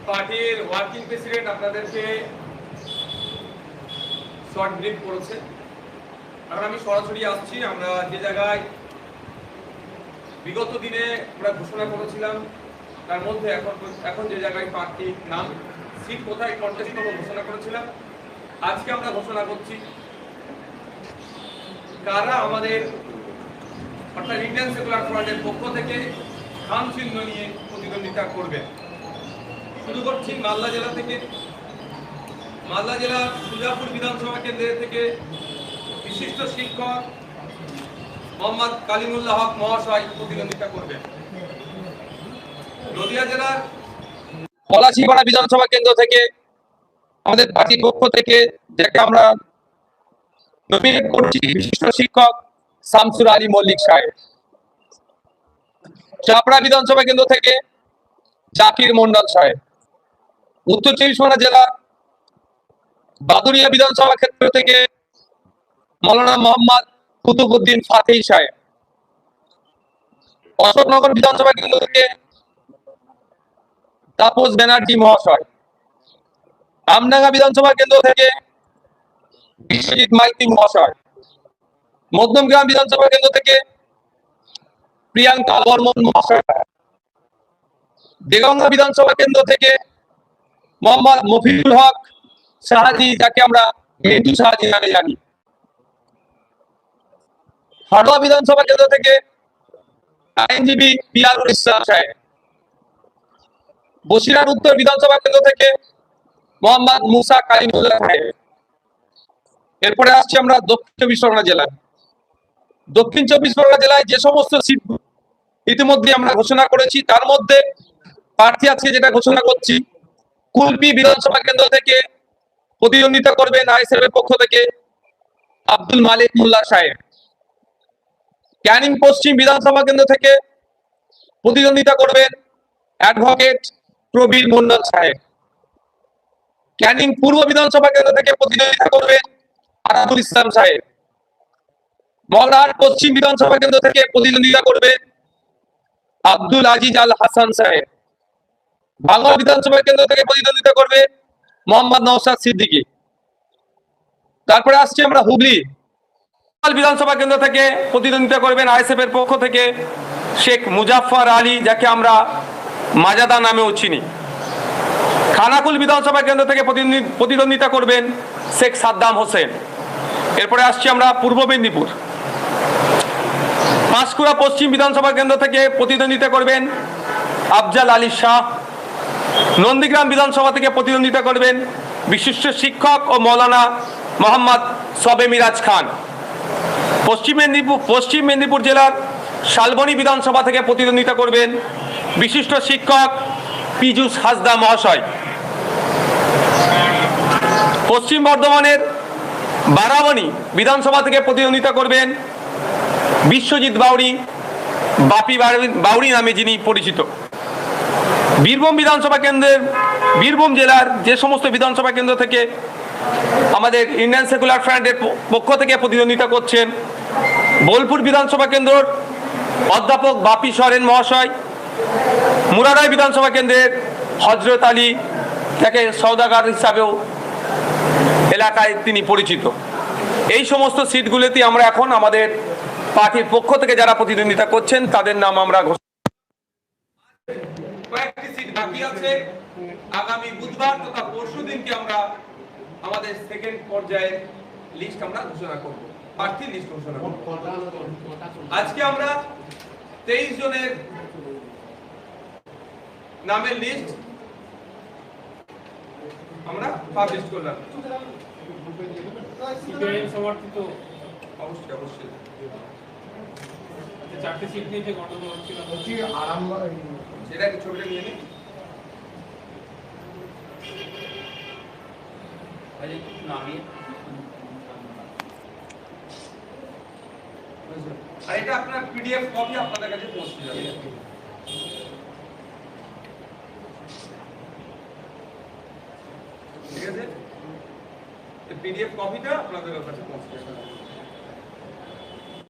পার্টির working president আপনাদেরকে short brief করেছে। এখন আমি সরাসরি আসছি আমরা যে জায়গায় বিগত দিনে আমরা ঘোষণা করেছিলাম তার মধ্যে এখন যে জায়গায় পার্টির নাম সিট কোথায় কন্টেস্ট করবো ঘোষণা করেছিলাম, আজকে আমরা ঘোষণা করছি কারা আমাদের অর্থাৎ ইন্ডিয়ান সেকুলার ফ্রন্টের পক্ষ থেকে খাম চিহ্ন নিয়ে প্রতিদ্বন্দ্বিতা করবে। শুরু করছি মালদা জেলা থেকে। মালদা জেলার সুজাপুর বিধানসভা কেন্দ্র থেকে বিশিষ্ট শিক্ষক মোহাম্মদ কালিমুল্লাহ হক মহাশয় প্রতিদ্বন্দ্বিতা করবেন। নদিয়া জেলার পলাশীপাড়া বিধানসভা কেন্দ্র থেকে আমাদের পার্টির পক্ষ থেকে যাকে আমরা নমিনেট করছি বিশিষ্ট শিক্ষক শামসুর আলী মল্লিক সাহেব। চাপড়া বিধানসভা কেন্দ্র থেকে জাকির মন্ডল সাহেব। উত্তর চব্বিশ পরগনা জেলা বাদুরিয়া বিধানসভা ক্ষেত্র থেকে মৌলানা মোহাম্মদ কুতুবউদ্দিন ফাতেহি সাহেব। অশোকনগর বিধানসভা কেন্দ্র থেকে তাপস ব্যানার্জি মহাশয়। আমডাঙ্গা বিধানসভা কেন্দ্র থেকে বিশ্বজিৎ মাইতি মহাশয়। মধ্যমগ্রাম বিধানসভা কেন্দ্র থেকে প্রিয়াঙ্কা বর্মন মহাশয়। দেগঙ্গা বিধানসভা কেন্দ্র থেকে মোহাম্মদ মফিজুল হক শাহাজি, যাকে আমরা মেদু শাহাজি নামে জানি। হাড়োয়া বিধানসভা কেন্দ্র থেকে আইনজীবী পিয়ারুল ইসলাম সাহেব। বসিরহাট উত্তর বিধানসভা কেন্দ্র থেকে মোহাম্মদ মুসা কালিমুল্লাহ সাহেব। এরপরে আসছি আমরা দক্ষিণ চব্বিশ পরগনা জেলায়। দক্ষিণ চব্বিশ পরগনা জেলায় যে সমস্ত সিট ইতিমধ্যে আমরা ঘোষণা করেছি তার মধ্যে প্রার্থী আছে যেটা ঘোষণা করছি, কুলপি বিধানসভা কেন্দ্র থেকে প্রতিদ্বন্দ্বিতা করবেন আইএসএফ এর পক্ষ থেকে আব্দুল মালিক মোল্লা সাহেব। ক্যানিং পশ্চিম বিধানসভা কেন্দ্র থেকে প্রতিদ্বন্দ্বিতা করবেন অ্যাডভোকেট প্রবীর মন্ডল সাহেব। ক্যানিং পূর্ব বিধানসভা কেন্দ্র থেকে প্রতিদ্বন্দ্বিতা করবেন আরাবুল ইসলাম সাহেব। মগরাহাট পশ্চিম বিধানসভা কেন্দ্র থেকে প্রতিদ্বন্দ্বিতা করবেন আব্দুল আজিজ আল হাসান সাহেব। ভাঙড় বিধানসভা কেন্দ্র থেকে প্রতিদ্বন্দ্বিতা করবে মোহাম্মদ নওশাদ সিদ্দিকী। তারপরে আসছি আমরা হুগলি বিধানসভা কেন্দ্র থেকে প্রতিদ্বন্দ্বিতা করবেন আইএসএফ এর পক্ষ থেকে শেখ মুজাফফর আলী, যাকে আমরা মাজাদা নামেও চিনি। খানাকুল বিধানসভা কেন্দ্র থেকে প্রতিদ্বন্দ্বিতা করবেন শেখ সাদ্দাম হোসেন। এরপরে আসছি আমরা পূর্ব মেদিনীপুর। পাঁশকুড়া পশ্চিম বিধানসভা কেন্দ্র থেকে প্রতিদ্বন্দ্বিতা করবেন আফজাল আলী শাহ। নন্দীগ্রাম বিধানসভা থেকে প্রতিদ্বন্দ্বিতা করবেন বিশিষ্ট শিক্ষক ও মৌলানা মোহাম্মদ সবে মিরাজ খান। পশ্চিম মেদিনীপুর জেলার শালবনী বিধানসভা থেকে প্রতিদ্বন্দ্বিতা করবেন বিশিষ্ট শিক্ষক পীযূষ হাসদা মহাশয়। পশ্চিম বর্ধমানের বারাবণী বিধানসভা থেকে প্রতিদ্বন্দ্বিতা করবেন বিশ্বজিৎ বাউরি, বাপি বাউরি নামে যিনি পরিচিত। বীরভূম জেলার যে সমস্ত বিধানসভা কেন্দ্র থেকে আমাদের ইন্ডিয়ান সেকুলার ফ্রন্টের পক্ষ থেকে প্রতিদ্বন্দ্বিতা করছেন বোলপুর বিধানসভা কেন্দ্রের অধ্যাপক বাপি সরেন মহাশয়। মুরারাই বিধানসভা কেন্দ্রের হজরত আলী, তাকে সওদাগর হিসাবেও এলাকায় তিনি পরিচিত। এই সমস্ত সিটগুলোতে আমরা এখন আমাদের পার্টির পক্ষ থেকে যারা প্রতিদ্বন্দ্বিতা করছেন তাদের নাম আমরা কয়েকটি সিট বাকি আছে। আগামী বুধবার তথা পরশুদিনকে আমরা আমাদের সেকেন্ড পর্যায়ের লিস্ট আমরা ঘোষণা করব, প্রার্থী লিস্ট ঘোষণা করব। আজকে আমরা 23 জনের নামের লিস্ট আমরা পাবলিশ করলাম। সমর্থিত অবশ্যই অবশ্যই চারটি সিট নিয়ে যে গন্ডগোল হচ্ছিল সেটা কি ছবিটা নিয়ে নিই। আর এটা আপনার পিডিএফ কপি আপনাদের কাছে পৌঁছে যাবে। ঠিক আছে, পিডিএফ কপিটা আপনাদের কাছে পৌঁছে যাবে।